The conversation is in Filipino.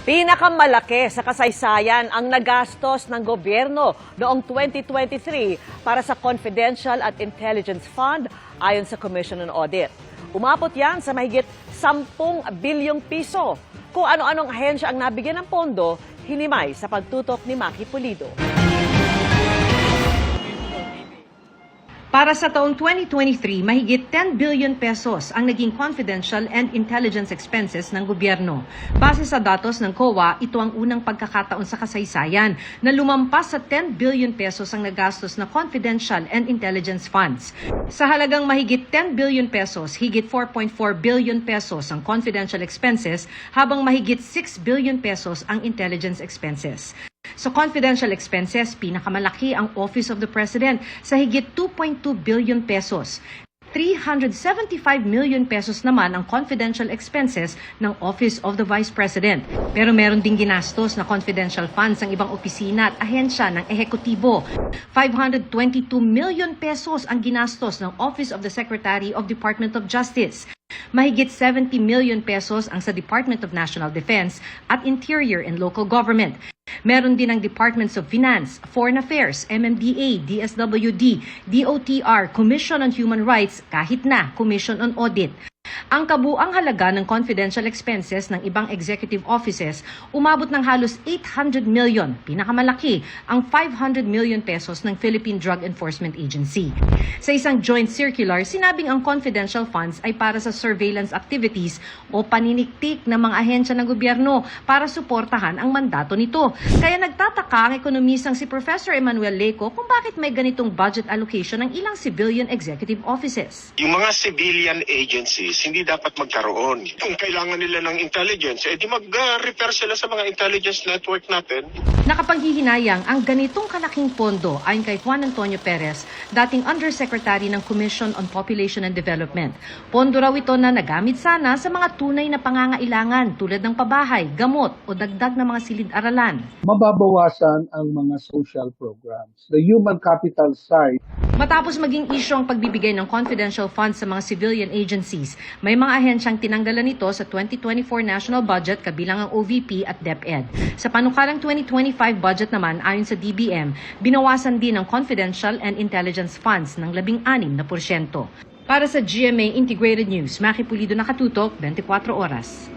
Pinakamalaki sa kasaysayan ang nagastos ng gobyerno noong 2023 para sa Confidential at Intelligence Fund ayon sa Commission on Audit. Umabot yan sa mahigit 10 bilyong piso. Kung ano-anong ahensya ang nabigyan ng pondo, hinimay sa pagtutok ni Maki Pulido. Para sa taong 2023, mahigit 10 billion pesos ang naging confidential and intelligence expenses ng gobyerno. Base sa datos ng COA, ito ang unang pagkakataon sa kasaysayan na lumampas sa 10 billion pesos ang nagastos na confidential and intelligence funds. Sa halagang mahigit 10 billion pesos, higit 4.4 billion pesos ang confidential expenses, habang mahigit 6 billion pesos ang intelligence expenses. Sa confidential expenses, pinakamalaki ang Office of the President sa higit 2.2 billion pesos. 375 million pesos naman ang confidential expenses ng Office of the Vice President. Pero meron ding ginastos na confidential funds ang ibang opisina at ahensya ng ehekutibo. 522 million pesos ang ginastos ng Office of the Secretary of Department of Justice. Mahigit 70 million pesos ang sa Department of National Defense at Interior and Local Government. Meron din ang Departments of Finance, Foreign Affairs, MMDA, DSWD, DOTR, Commission on Human Rights, kahit na Commission on Audit. Ang kabuang halaga ng confidential expenses ng ibang executive offices umabot ng halos 800 million, pinakamalaki ang 500 million pesos ng Philippine Drug Enforcement Agency. Sa isang joint circular, sinabing ang confidential funds ay para sa surveillance activities o paniniktik ng mga ahensya ng gobyerno para suportahan ang mandato nito. Kaya nagtataka ang ekonomisang si Professor Emmanuel Leco kung bakit may ganitong budget allocation ng ilang civilian executive offices. Yung mga civilian agencies, hindi dapat magkaroon. Kung kailangan nila ng intelligence, di mag-repair sila sa mga intelligence network natin. Nakapaghihinayang ang ganitong kalaking pondo ayon kay Juan Antonio Perez, dating Undersecretary ng Commission on Population and Development. Pondo raw ito na nagamit sana sa mga tunay na pangangailangan tulad ng pabahay, gamot o dagdag na mga silid-aralan. Mababawasan ang mga social programs. The human capital side. Matapos maging issue ang pagbibigay ng confidential funds sa mga civilian agencies, may mga ahensyang tinanggalan nito sa 2024 national budget kabilang ang OVP at DepEd. Sa panukalang 2025 budget naman, ayon sa DBM, binawasan din ang confidential and intelligence funds ng 16%. Para sa GMA Integrated News, Maki Pulido, nakatutok, 24 oras.